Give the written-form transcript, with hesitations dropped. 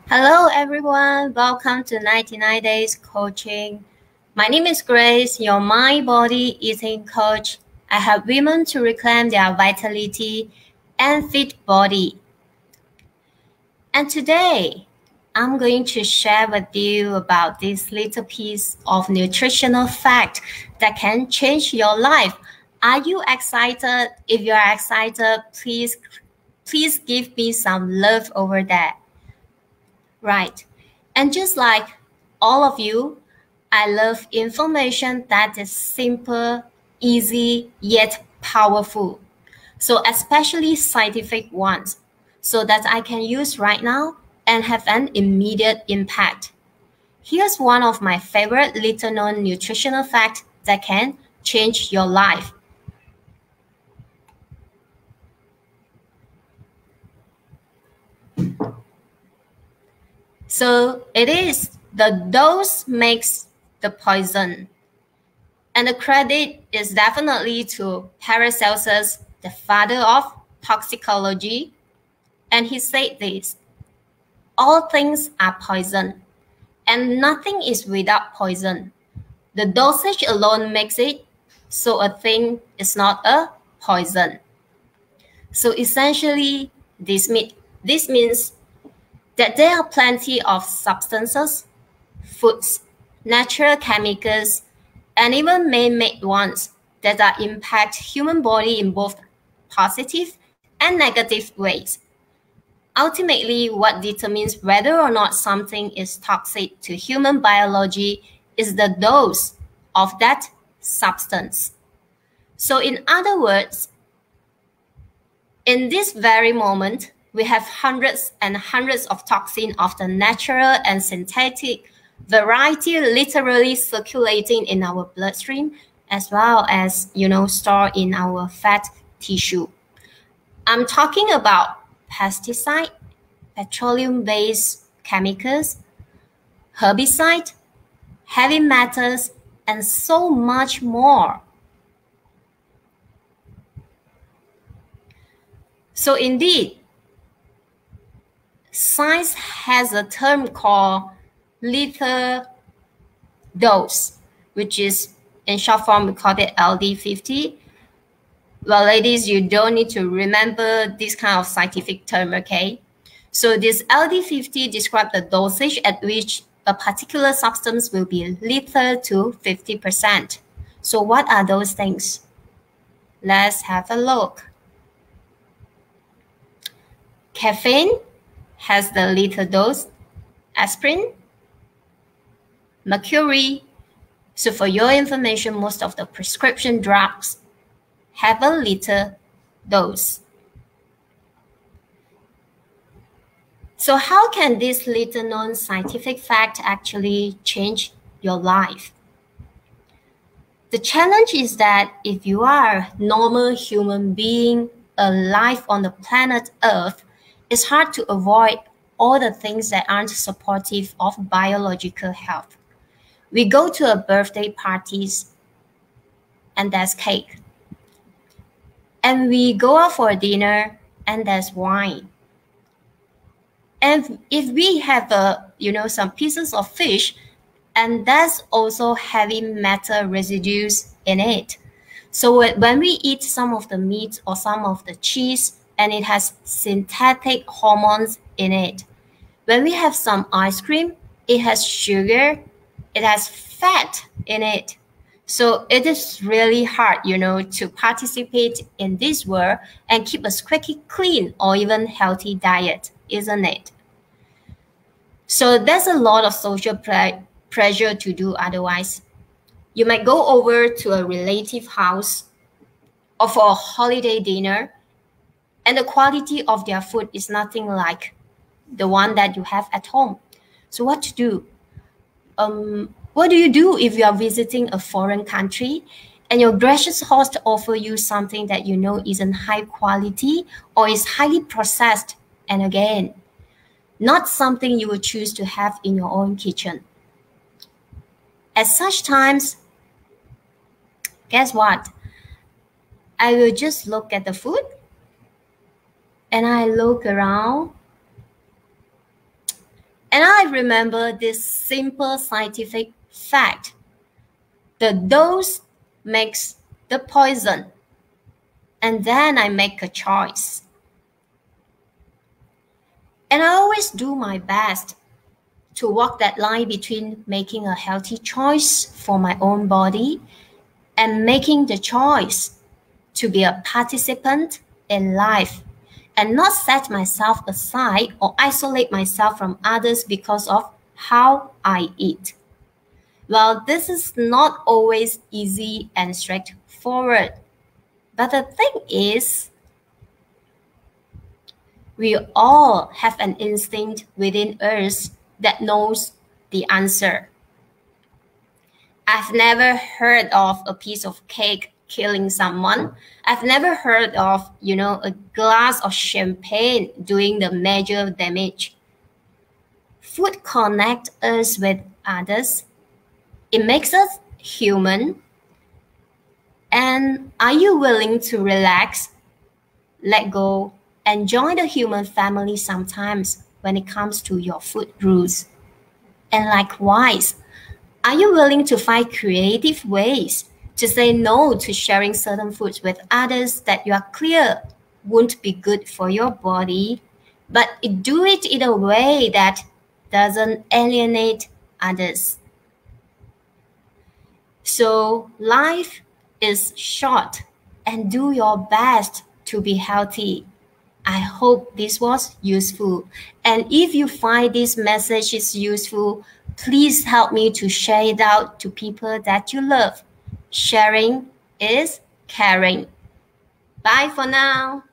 Hello, everyone. Welcome to 99 Days Coaching. My name is Grace, your mind, body, eating coach. I help women to reclaim their vitality and fit body. And today, I'm going to share with you about this little piece of nutritional fact that can change your life. Are you excited? If you're excited, please give me some love over there. Right. And just like all of you, I love information that is simple, easy, yet powerful. So especially scientific ones, so that I can use right now and have an immediate impact. Here's one of my favorite little known nutritional facts that can change your life. So it is the dose makes the poison. And the credit is definitely to Paracelsus, the father of toxicology. And he said this: all things are poison, and nothing is without poison. The dosage alone makes it, so a thing is not a poison. So essentially, this means that there are plenty of substances, foods, natural chemicals, and even man-made ones that are impact human body in both positive and negative ways. Ultimately, what determines whether or not something is toxic to human biology is the dose of that substance. So in other words, in this very moment, we have hundreds and hundreds of toxins of the natural and synthetic variety literally circulating in our bloodstream, as well as, stored in our fat tissue. I'm talking about pesticide, petroleum-based chemicals, herbicide, heavy metals, and so much more. So indeed, science has a term called lethal dose, which is in short form, we call it LD50. Well, ladies, you don't need to remember this kind of scientific term, okay? So this LD50 describes the dosage at which a particular substance will be lethal to 50%. So what are those things? Let's have a look. Caffeine has the lethal dose, aspirin, mercury. So for your information, most of the prescription drugs have a lethal dose. So how can this little known scientific fact actually change your life? The challenge is that if you are a normal human being alive on the planet Earth, it's hard to avoid all the things that aren't supportive of biological health. We go to a birthday parties and there's cake. And we go out for dinner and there's wine. And if we have some pieces of fish, and there's also heavy metal residues in it. So when we eat some of the meat or some of the cheese, and it has synthetic hormones in it. When we have some ice cream, it has sugar, it has fat in it. So it is really hard, to participate in this world and keep a squeaky clean or even healthy diet, isn't it? So there's a lot of social pressure to do otherwise. You might go over to a relative house or for a holiday dinner, and the quality of their food is nothing like the one that you have at home. So what to do? What do you do if you are visiting a foreign country and your gracious host offer you something that you know isn't high quality or is highly processed, and again, not something you would choose to have in your own kitchen? At such times, guess what? I will just look at the food and I look around remember this simple scientific fact. The dose makes the poison. And then I make a choice. And I always do my best to walk that line between making a healthy choice for my own body and making the choice to be a participant in life and not set myself aside or isolate myself from others because of how I eat. Well, this is not always easy and straightforward. But the thing is, we all have an instinct within us that knows the answer. I've never heard of a piece of cake killing someone. I've never heard of, a glass of champagne doing the major damage. Food connects us with others. It makes us human. And are you willing to relax, let go, and join the human family sometimes when it comes to your food rules? And likewise, are you willing to find creative ways to say no to sharing certain foods with others that you are clear won't be good for your body, but do it in a way that doesn't alienate others? So life is short and do your best to be healthy. I hope this was useful. And if you find this message is useful, please help me to share it out to people that you love. Sharing is caring. Bye for now.